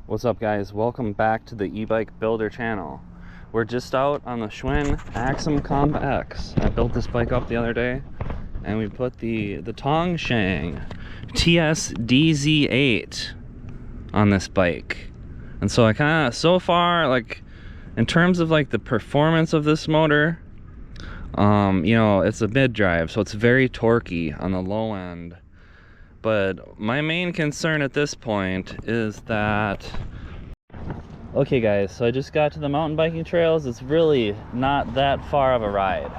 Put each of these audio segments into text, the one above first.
What's up, guys? Welcome back to the e-bike builder channel. We're just out on the Schwinn Axum Comp X. I built this bike up the other day and we put the Tongsheng TSDZ8 on this bike. And so I kind of, so far, like in terms of like the performance of this motor, you know, it's a mid-drive, so it's very torquey on the low end. But my main concern at this point is that, okay guys, so I just got to the mountain biking trails. It's really not that far of a ride.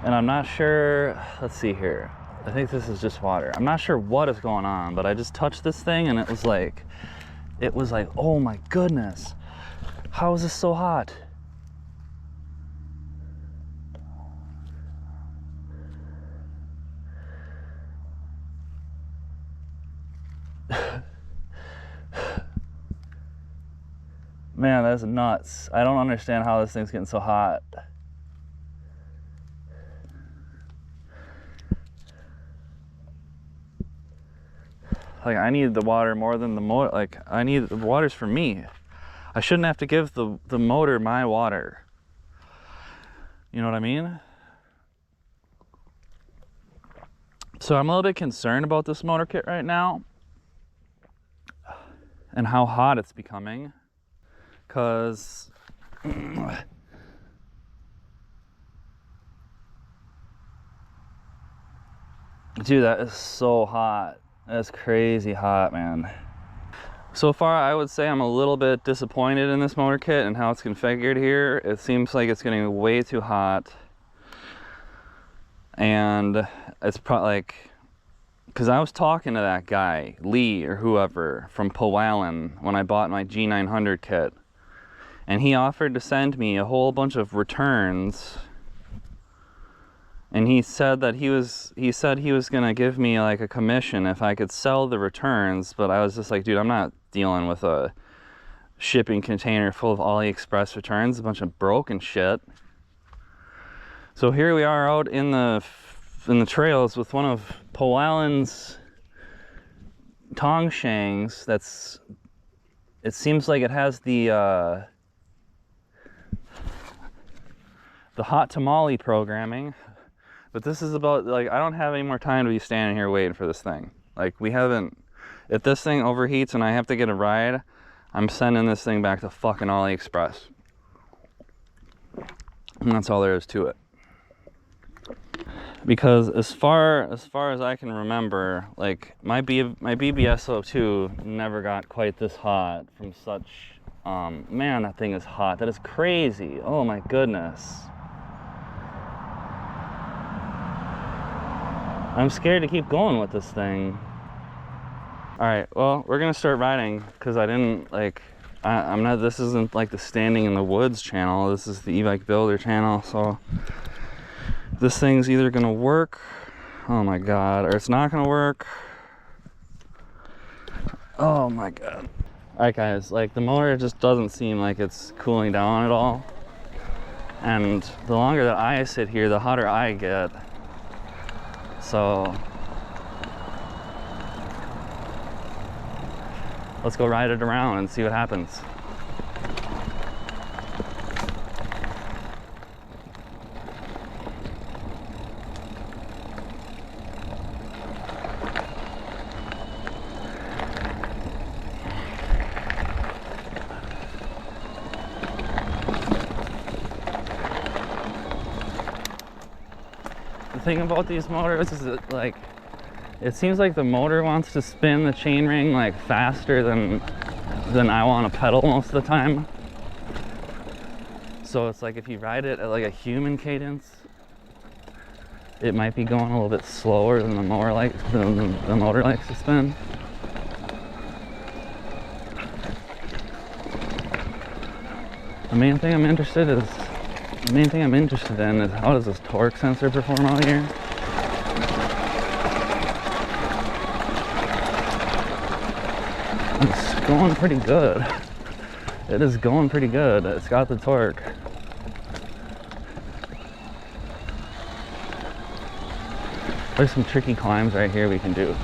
And I'm not sure, let's see here. I think this is just water. I'm not sure what is going on, but I just touched this thing and it was like, oh my goodness. How is this so hot? Man, that's nuts. I don't understand how this thing's getting so hot. Like, I need the water more than the motor. Like, I need the water's for me. I shouldn't have to give the motor my water. You know what I mean? So I'm a little bit concerned about this motor kit right now and how hot it's becoming. Cause dude, that is so hot. That's crazy hot, man. So far, I would say I'm a little bit disappointed in this motor kit and how it's configured here. It seems like it's getting way too hot. And it's probably like, because I was talking to that guy, Lee or whoever, from Powallon when I bought my G900 kit. And he offered to send me a whole bunch of returns. And he said that he was gonna give me like a commission if I could sell the returns, but I was just like, dude, I'm not dealing with a shipping container full of AliExpress returns, a bunch of broken shit. So here we are out in the trails with one of Powallon's Tongshengs. It seems like it has the hot tamale programming. But this is about, like, I don't have any more time to be standing here waiting for this thing. Like, we haven't, if this thing overheats and I have to get a ride, I'm sending this thing back to fucking AliExpress. And that's all there is to it. Because as far as I can remember, like, my BBS02 never got quite this hot from such, man, that thing is hot. That is crazy. Oh my goodness. I'm scared to keep going with this thing. All right, well, we're gonna start riding because I didn't like, I'm not, this isn't like the Standing in the Woods channel. This is the e-bike builder channel. So this thing's either gonna work, oh my God, or it's not gonna work. Oh my God. All right guys, like the motor just doesn't seem like it's cooling down at all. And the longer that I sit here, the hotter I get. So let's go ride it around and see what happens. The thing about these motors is that, like, it seems like the motor wants to spin the chainring like faster than I want to pedal most of the time. So it's like if you ride it at like a human cadence, it might be going a little bit slower than the motor likes to spin. The main thing I'm interested in is how does this torque sensor perform out here? It's going pretty good. It is going pretty good. It's got the torque. There's some tricky climbs right here we can do.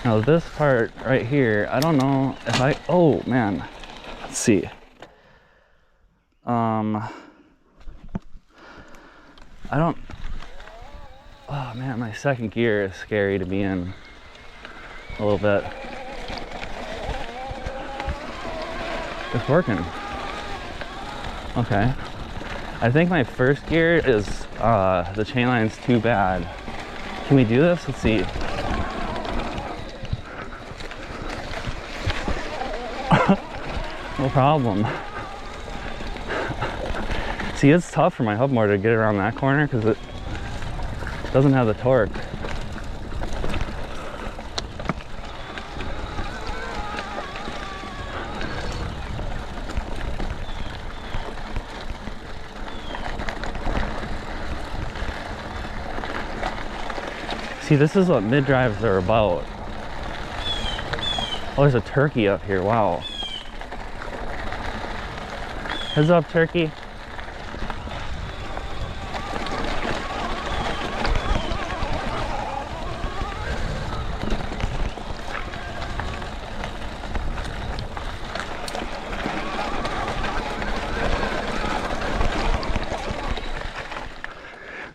Now this part right here, I don't know if oh man, let's see. I don't, oh man, my second gear is scary to be in a little bit. It's working. Okay. I think my first gear is, the chain line's too bad. Can we do this? Let's see. No problem. See, it's tough for my hub motor to get around that corner because it doesn't have the torque. See, this is what mid-drives are about. Oh, there's a turkey up here, wow. Heads up, turkey.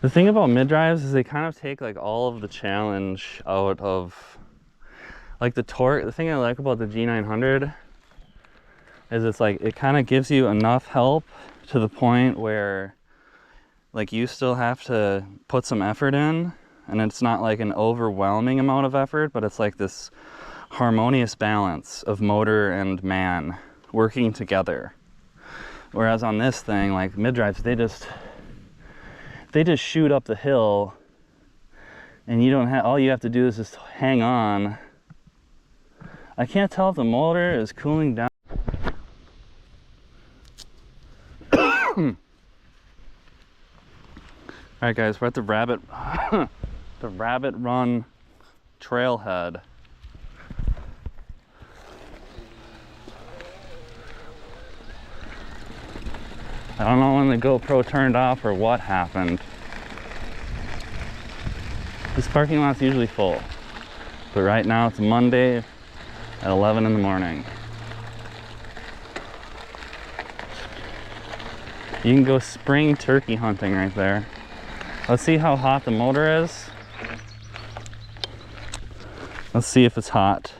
The thing about mid-drives is they kind of take like all of the challenge out of like the torque. The thing I like about the G900 is it's like it kind of gives you enough help to the point where like you still have to put some effort in, and it's not like an overwhelming amount of effort, but it's like this harmonious balance of motor and man working together. Whereas on this thing, like mid-drives, they just shoot up the hill, and you don't have, all you have to do is just hang on. I can't tell if the motor is cooling down. All right, guys, we're at the Rabbit, the Rabbit Run trailhead. I don't know when the GoPro turned off or what happened. This parking lot's usually full, but right now it's Monday at 11 in the morning. You can go spring turkey hunting right there. Let's see how hot the motor is. Let's see if it's hot.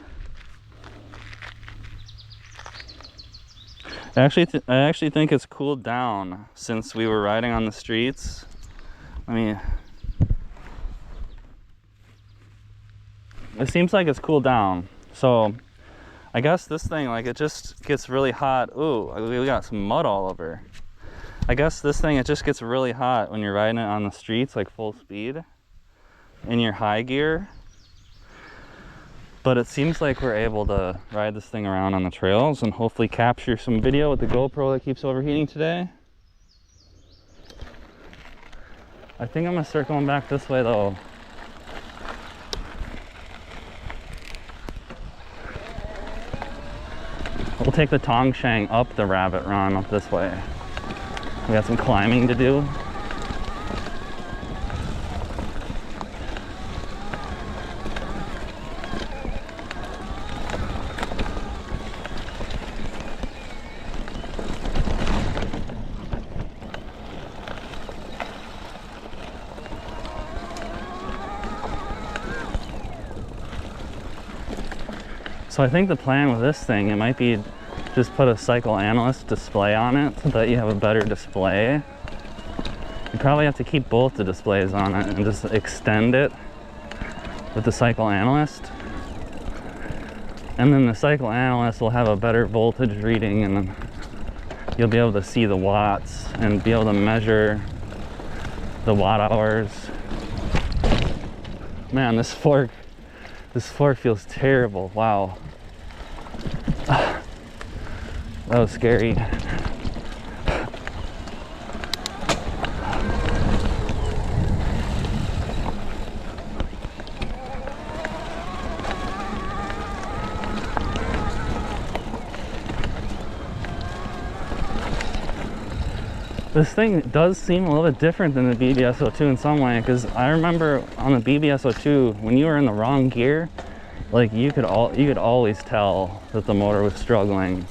I actually think it's cooled down since we were riding on the streets. It seems like it's cooled down. So I guess this thing, like, it just gets really hot. Ooh, we got some mud all over. I guess this thing, it just gets really hot when you're riding it on the streets, like full speed in your high gear. But it seems like we're able to ride this thing around on the trails and hopefully capture some video with the GoPro that keeps overheating today. I think I'm gonna start going back this way though. We'll take the Tongsheng up the Rabbit Run up this way. We got some climbing to do. So I think the plan with this thing, it might be just put a cycle analyst display on it so that you have a better display. You probably have to keep both the displays on it and just extend it with the cycle analyst. And then the cycle analyst will have a better voltage reading, and then you'll be able to see the watts and be able to measure the watt hours. Man, this fork feels terrible. Wow. That was scary. This thing does seem a little bit different than the BBS02 in some way, because I remember on the BBS02, when you were in the wrong gear, like you could always tell that the motor was struggling.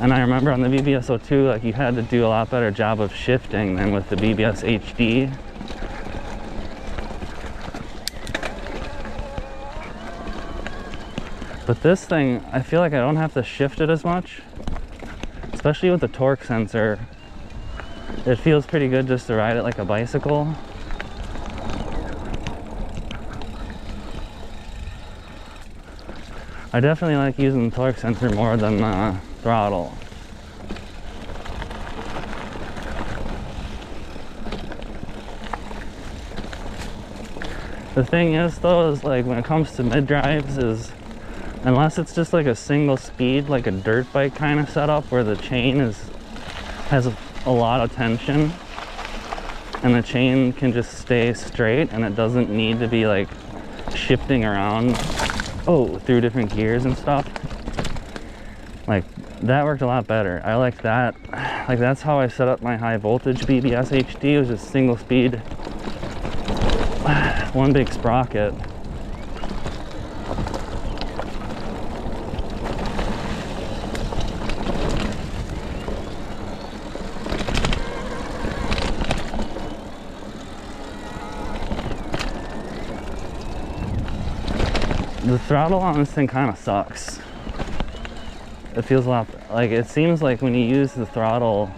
And I remember on the BBS02, like you had to do a lot better job of shifting than with the BBS HD. But this thing, I feel like I don't have to shift it as much, especially with the torque sensor. It feels pretty good just to ride it like a bicycle. I definitely like using the torque sensor more than the throttle. The thing is though, is like when it comes to mid-drives is, unless it's just like a single speed, like a dirt bike kind of setup where the chain has a lot of tension and the chain can just stay straight and it doesn't need to be like shifting around through different gears and stuff. Like that worked a lot better. I like that. Like that's how I set up my high voltage BBS HD. It was just single speed, one big sprocket. The throttle on this thing kind of sucks. It feels a lot, like it seems like when you use the throttle,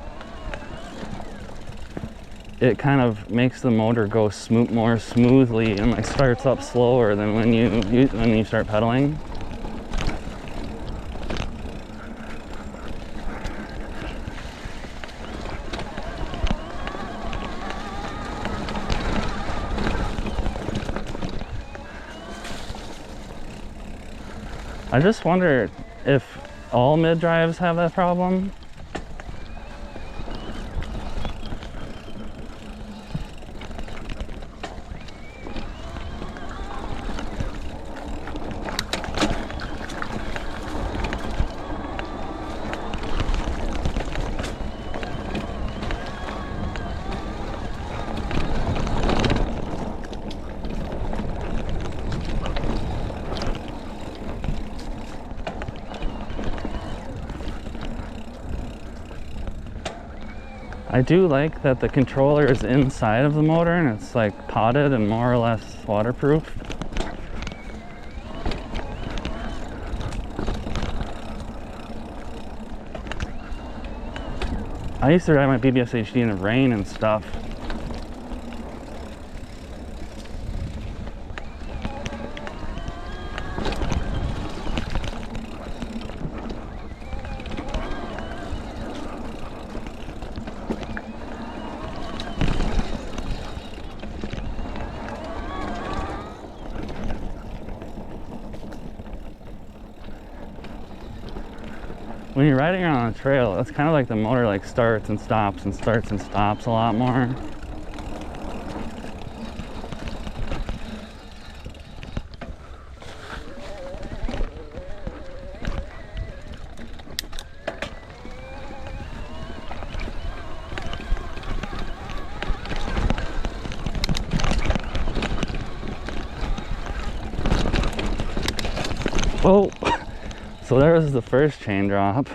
it kind of makes the motor go more smoothly and like starts up slower than when you start pedaling. I just wonder if all mid-drives have that problem. I do like that the controller is inside of the motor and it's like potted and more or less waterproof. I used to ride my BBS HD in the rain and stuff. When you're riding around on a trail, it's kind of like the motor like starts and stops and starts and stops a lot more. Oh, so there was the first chain drop.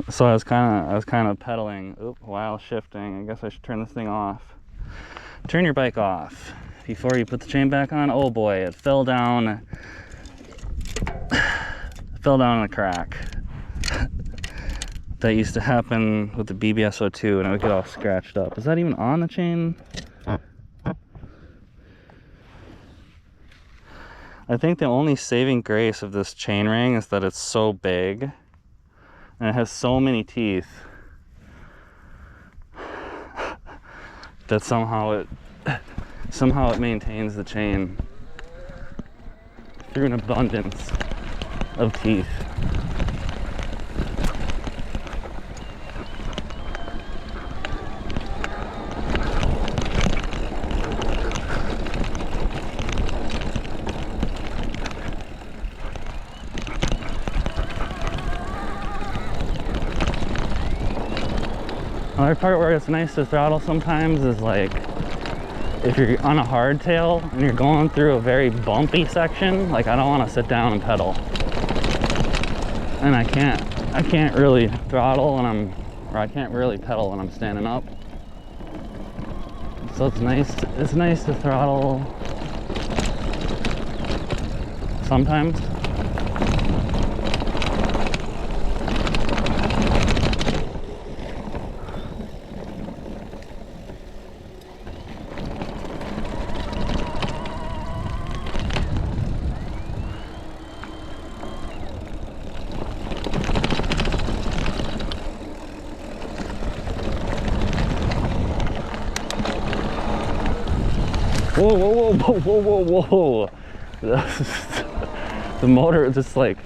So I was kind of pedaling while shifting. I guess I should turn this thing off. Turn your bike off before you put the chain back on. Oh boy, it fell down. Fell down in a crack. That used to happen with the BBS02 and it would get all scratched up. Is that even on the chain? I think the only saving grace of this chain ring is that it's so big and it has so many teeth that somehow it maintains the chain through an abundance of teeth. Another part where it's nice to throttle sometimes is like if you're on a hardtail and you're going through a very bumpy section. Like I don't want to sit down and pedal, and I can't really throttle when I can't really pedal when I'm standing up. So it's nice to throttle sometimes. Whoa, whoa, whoa, whoa, whoa, whoa. The motor is just like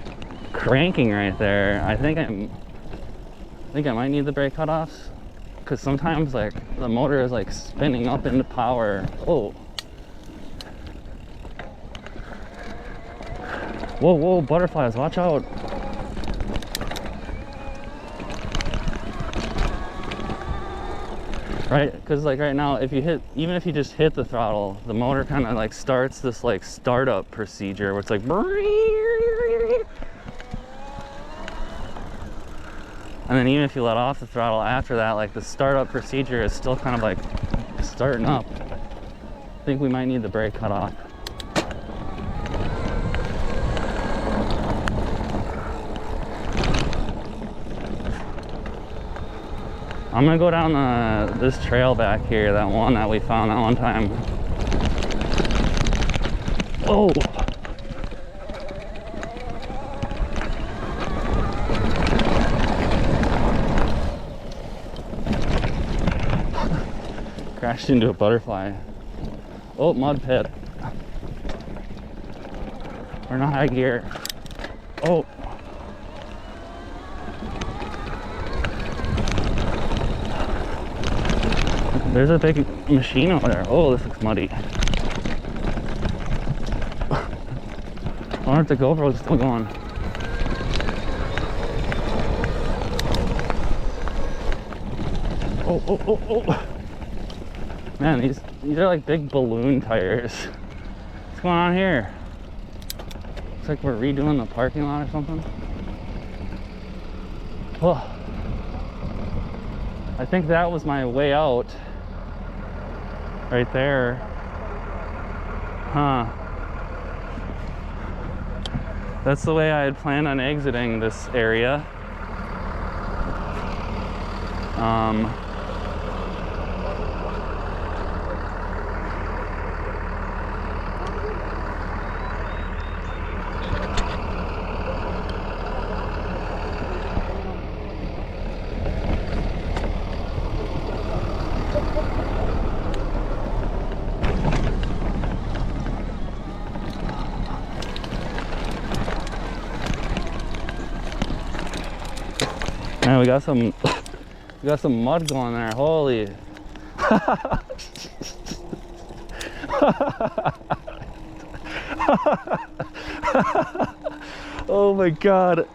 cranking right there. I think I might need the brake cutoffs, because sometimes like the motor is like spinning up into power. Whoa. Whoa, whoa, butterflies, watch out. Right, because like right now, even if you just hit the throttle, the motor kind of like starts this like startup procedure where it's like, and then even if you let off the throttle after that, like the startup procedure is still kind of like starting up. I think we might need the brake cutoff. I'm gonna go down this trail back here, that one that we found that one time. Oh! Crashed into a butterfly. Oh, mud pit. We're in high gear. Oh! There's a big machine over there. Oh, this looks muddy. I wonder if the GoPro's still going. Oh, oh, oh, oh. Man, these are like big balloon tires. What's going on here? Looks like we're redoing the parking lot or something. Oh. I think that was my way out. Right there. Huh. That's the way I had planned on exiting this area. Man, we got some mud going there. Holy. Oh my God.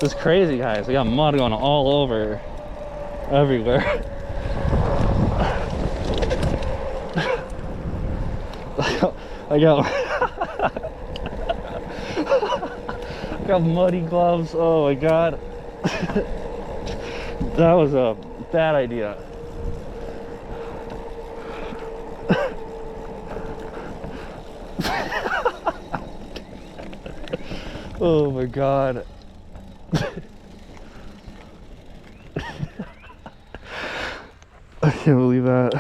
This is crazy, guys. We got mud going all over, everywhere. I got muddy gloves. Oh my God. That was a bad idea. Oh my God. I can't believe that.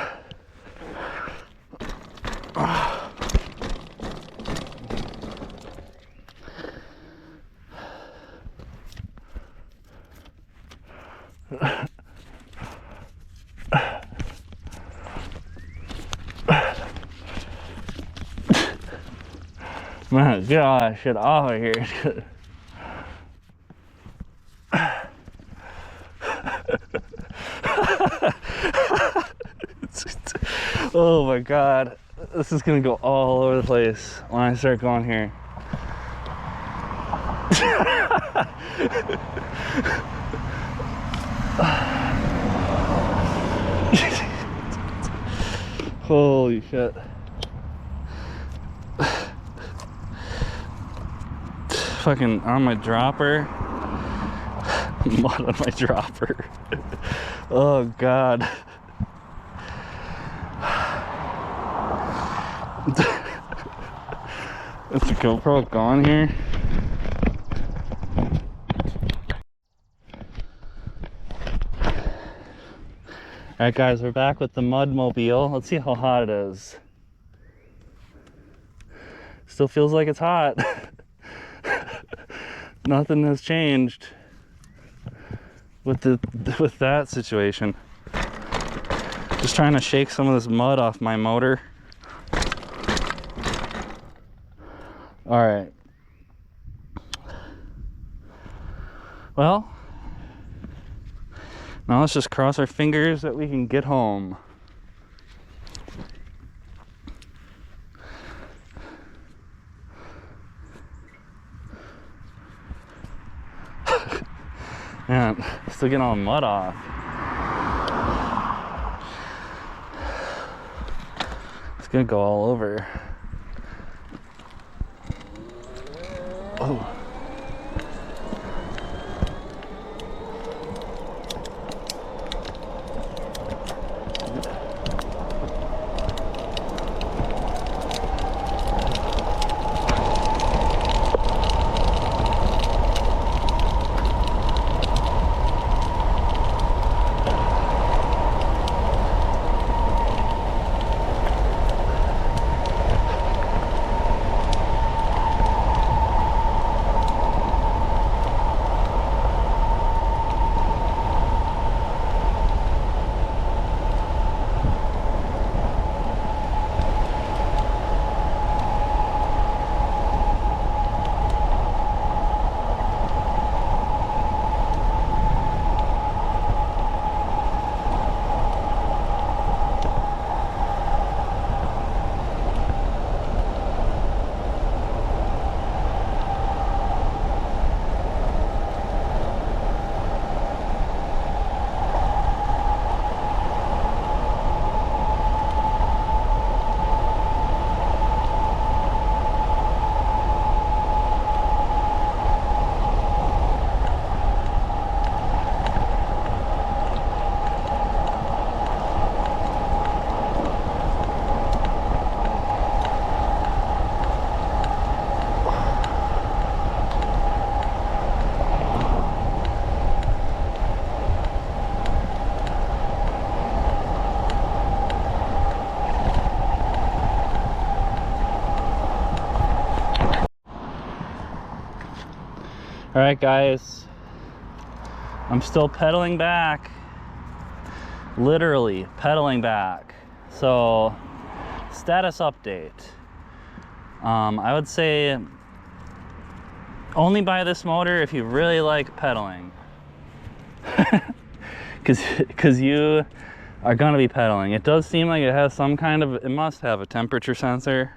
Man, get all that shit off of here. Oh my god, this is gonna go all over the place when I start going here. Holy shit. Fucking on my dropper. Mud on my dropper. Oh god. Is the GoPro gone here? Alright guys, we're back with the mud mobile. Let's see how hot it is. Still feels like it's hot. Nothing has changed with that situation. Just trying to shake some of this mud off my motor. Alright. Well, now let's just cross our fingers that we can get home. Man, still getting all the mud off. It's gonna go all over. Oh. All right, guys, I'm still pedaling back, literally pedaling back. So, status update. I would say only buy this motor if you really like pedaling, because you are gonna be pedaling. It does seem like it has some kind of, it must have a temperature sensor,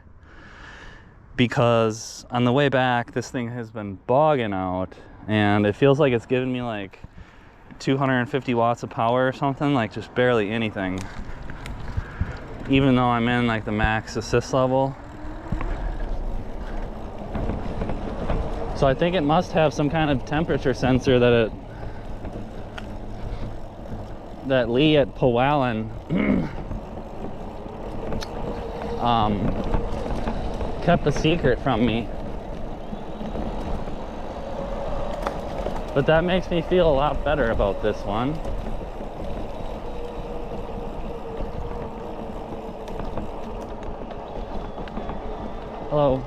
because on the way back this thing has been bogging out and it feels like it's giving me like 250 watts of power or something, like just barely anything, even though I'm in like the max assist level. So I think it must have some kind of temperature sensor that Lee at Powallon kept a secret from me. But that makes me feel a lot better about this one. Hello.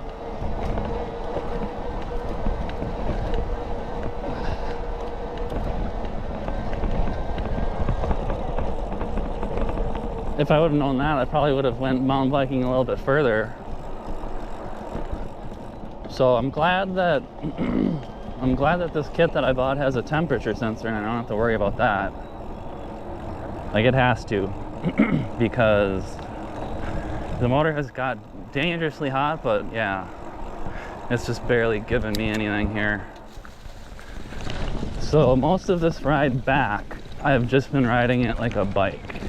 If I would have known that, I probably would have went mountain biking a little bit further. So I'm glad that I'm glad that this kit that I bought has a temperature sensor and I don't have to worry about that. Like, it has to, because The motor has got dangerously hot, but yeah, it's just barely giving me anything here. So most of this ride back, I've just been riding it like a bike.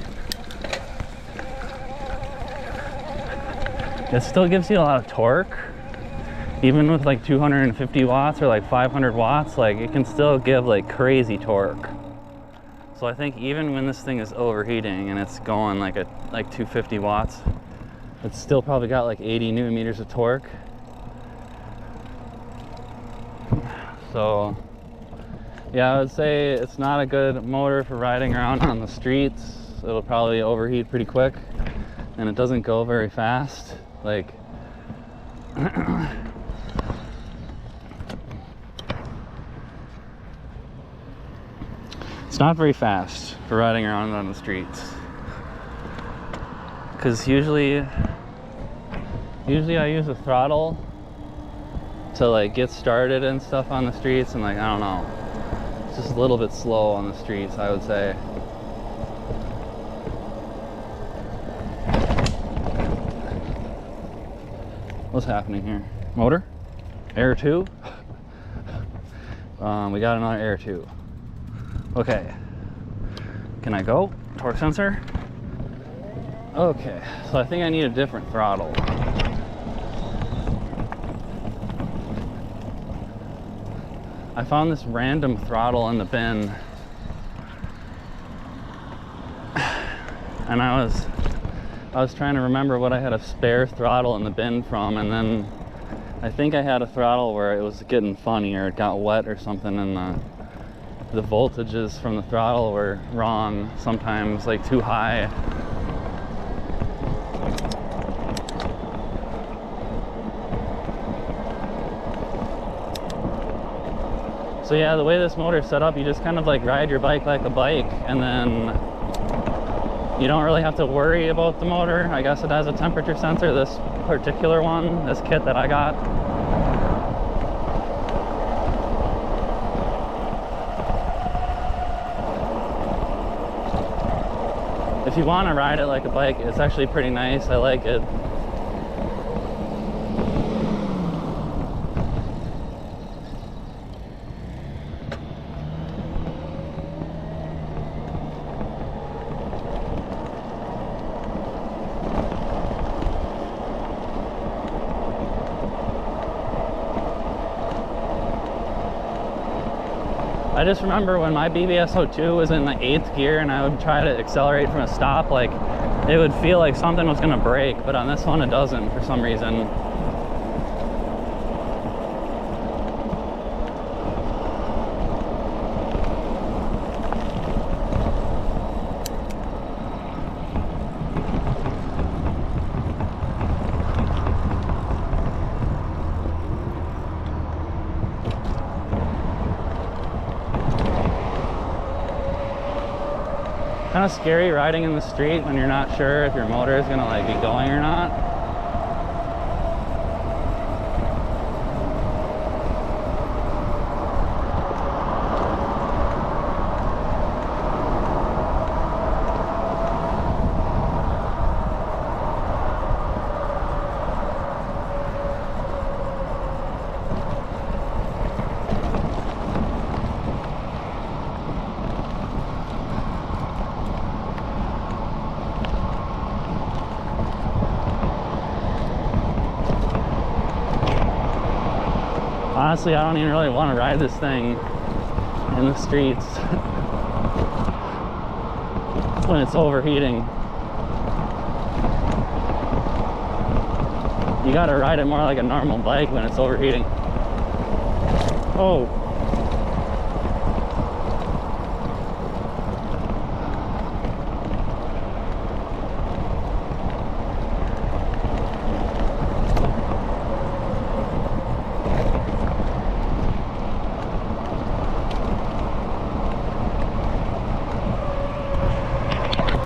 It still gives you a lot of torque. Even with like 250 watts or like 500 watts, like it can still give like crazy torque. So I think even when this thing is overheating and it's going like 250 watts, it's still probably got like 80 newton meters of torque. So yeah, I would say it's not a good motor for riding around on the streets. It'll probably overheat pretty quick, and it doesn't go very fast. Like it's not very fast for riding around on the streets. Because usually I use a throttle to like get started and stuff on the streets, and like, I don't know, it's just a little bit slow on the streets, I would say. What's happening here? Motor? Air 2? We got another Air 2. Okay. Can I go? Torque sensor? Okay, so I think I need a different throttle. I found this random throttle in the bin, and I was trying to remember what I had a spare throttle in the bin from, and then I think I had a throttle where it was getting funny, or it got wet or something, and the voltages from the throttle were wrong, sometimes like too high. So yeah, the way this motor is set up, you just kind of like ride your bike like a bike, and then you don't really have to worry about the motor. I guess it has a temperature sensor, this particular one, this kit that I got. If you want to ride it like a bike, it's actually pretty nice. I like it. I just remember when my BBS02 was in the 8th gear and I would try to accelerate from a stop, like it would feel like something was gonna break, but on this one it doesn't for some reason. Kind of scary riding in the street when you're not sure if your motor is gonna like be going or not. Honestly, I don't even really want to ride this thing in the streets when it's overheating. You gotta ride it more like a normal bike when it's overheating. Oh.